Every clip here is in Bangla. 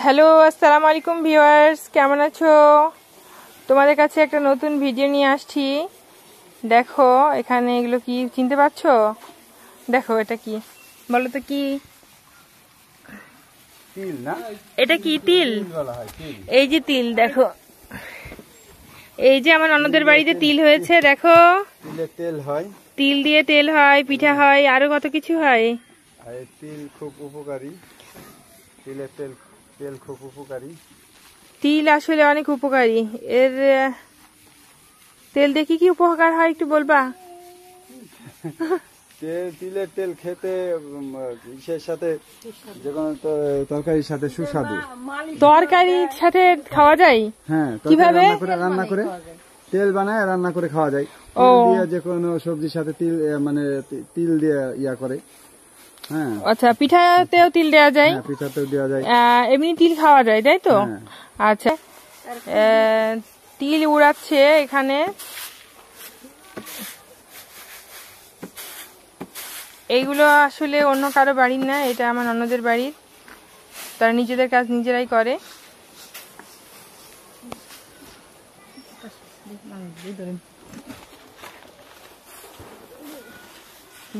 হ্যালো, আসসালামু আলাইকুম ভিউয়ার্স, কেমন আছো? তোমাদের কাছে একটা নতুন ভিডিও নিয়ে আসছি। দেখো এখানে এগুলো কি চিনতে পারছো? দেখো এটা কি বলো তো? কি তিল না? এটা কি তিল? এই যে তিল, দেখো এই যে আমার ননদের বাড়িতে তিল হয়েছে। দেখো তিলের তেল হয়, তিল দিয়ে তেল হয়, পিঠা হয়, আরো কত কিছু হয়। আর তিল খুব উপকারী। তিলের তেল তেল খুব উপকারী। তিল আসলে অনেক উপকারী। এর তেল দেখি কি উপকার হয় একটু বলবা? তিলের তেল খেতে ইসের সাথে যে কোনো তরকারির সাথে সুস্বাদু। তরকারির সাথে খাওয়া যায়? হ্যাঁ, কিভাবে? রান্না করে তেল বানায় রান্না করে খাওয়া যায়। তিল দিয়ে যে কোনো সবজির সাথে তিল মানে তিল দিয়ে ইয়া করে। হ্যাঁ, আচ্ছা, পিঠাতেও তিল দেওয়া যায়? হ্যাঁ, পিঠাতেও দেওয়া যায়। এমনি তিল খাওয়া যায়, তাই তো? আচ্ছা, তিল উড়াচ্ছে এখানে। এইগুলো আসলে অন্য কারো বাড়ির না, এটা আমার ননদের বাড়ির। তারা নিজেদের কাজ নিজেরাই করে।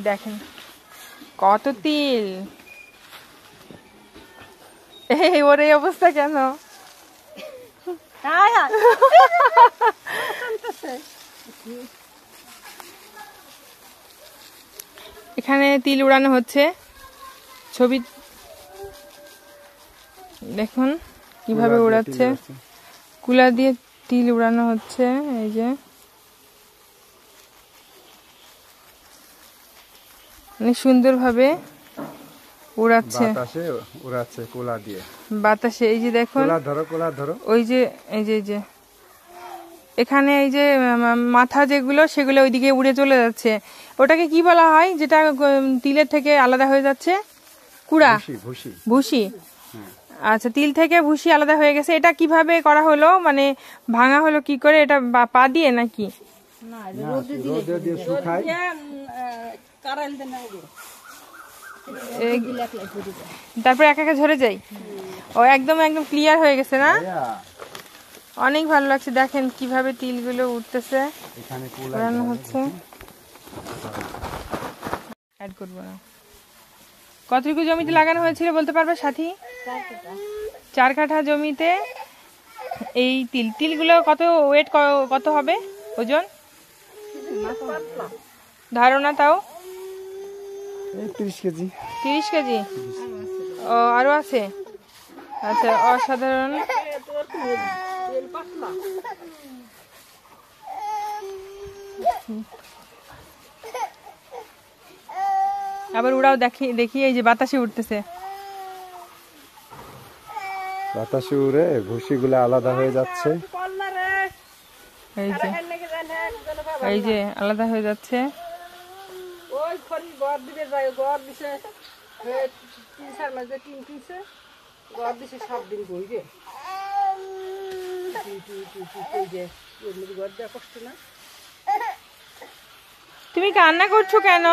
দেখেন কত তিল। এই ওর এই অবস্থা কেন? এখানে তিল উড়ানো হচ্ছে। ছবি দেখুন কিভাবে উড়াচ্ছে। কুলা দিয়ে তিল উড়ানো হচ্ছে। এই যে অনেক সুন্দর ভাবে উড়াচ্ছে, উড়াচ্ছে কুলা দিয়ে বাতাসে। এই যে দেখুন, কোলা ধরো। ওই যে এই যে এখানে এই যে মাথা যেগুলো সেগুলো ওইদিকে উড়ে চলে যাচ্ছে। ওটাকে কি বলা হয় যেটা তিলের থেকে আলাদা হয়ে যাচ্ছে? কুড়া, ভুসি। আচ্ছা, তিল থেকে ভুসি আলাদা হয়ে গেছে। এটা কিভাবে করা হলো, মানে ভাঙা হলো কি করে? এটা পা দিয়ে নাকি? তারপরে একা একা ঝরে যায়। ও একদম একদম ক্লিয়ার হয়ে গেছে না? অনেক ভালো লাগছে। দেখেন কিভাবে তিলগুলো উঠতেছে, উড়ানো হচ্ছে। অ্যাড করবো না। কতটুকু জমিতে লাগানো হয়েছিল বলতে পারবে সাথী? 4 কাঠা জমিতে এই তিলগুলো কত ওয়েট, কত হবে ওজন ধারণা? তাও 30 কেজি। 30 কেজি? ও আরো আছে? আচ্ছা, অসাধারণ। আবার উড়াও, দেখি এই যে বাতাসে উঠতেছে। বাতাসে উড়ে ভুসিগুলো আলাদা হয়ে যাচ্ছে। এই যে আলাদা হয়ে যাচ্ছে। তুমি কান্না করছো কেন?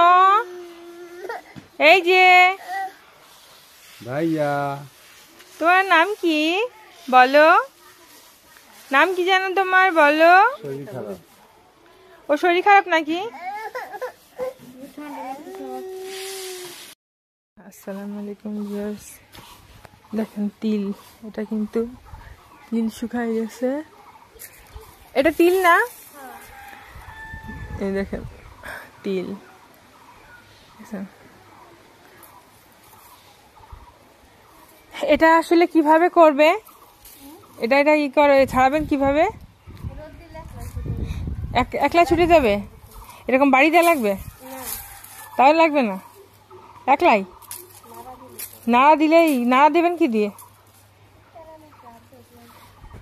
এই যে ভাইয়া, তোমার নাম কি বলো? নাম কি জানো তোমার? বলো। ও শরীর খারাপ নাকি? আসসালামু আলাইকুম ভিউয়ার্স, দেখেন তিল। এটা কিন্তু তিল শুকায় গেছে। এটা তিল না? এই দেখেন তিল। এটা আসলে কিভাবে করবে? এটা ই করে ছাড়াবেন কিভাবে? একলা ছুটে যাবে? এরকম বাড়ি দেওয়া লাগবে? তাহলে লাগবে না? একলাই নাড়া দিলেই? নাড়া দেবেন কি দিয়ে?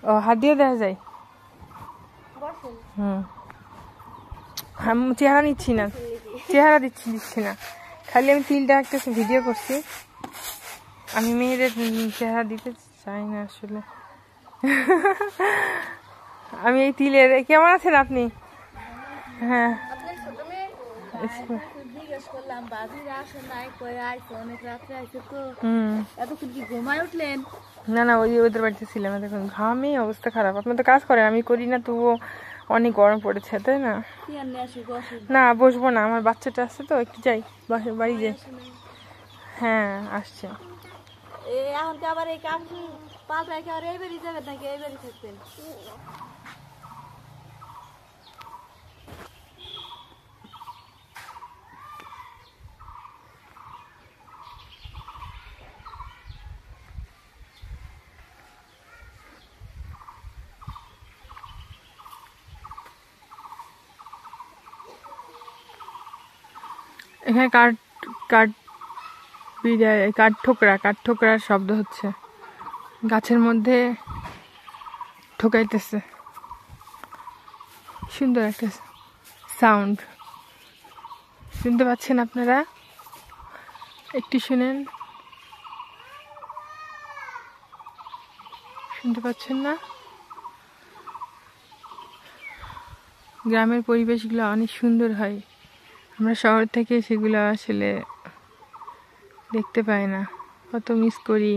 ও হাত দিয়ে দেওয়া যায়? আমি চেহারা নিচ্ছি না, চেহারা দিচ্ছি না, খালি আমি তিলটা একটা ভিডিও করছি। আমি মেয়েদের চেহারা দিতে চাই না আসলে। আমি এই তিলের। কেমন আছেন আপনি? হ্যাঁ, জিজ্ঞেস করলাম বাবিরা আসে নাই, কই আইছে, অনেক রাত্রে আইছে তো। হুম। এতক্ষণ কি ঘুমায় উঠলেন? না না, ওই ওদের বাড়িতে ছিলাম, দেখুন ঘামে অবস্থা খারাপ। আপনার তো কাজ করেন, আমি করি না, তবুও অনেক গরম পড়েছে, তাই না? কি আর নিয়ে আসি, বসুন। না বসবো না, আমার বাচ্চাটা আসছে তো, একটু যাই বাড়ি যাই। আসে নাই। হ্যাঁ আসছে। এখন কি আবার এই কাম পাল্টায় কি আর এই বাড়ি যাবেন নাকি এই বাড়ি থাকবেন? এখানে কাঠ কাঠ কাঠ ঠোকরার শব্দ হচ্ছে, গাছের মধ্যে ঠোকাইতেছে, সুন্দর একটা সাউন্ড। শুনতে পাচ্ছেন আপনারা? একটু শুনেন, শুনতে পাচ্ছেন না? গ্রামের পরিবেশগুলো অনেক সুন্দর হয়, আমরা শহর থেকে সেগুলো আসলে দেখতে পাই না, কত মিস করি।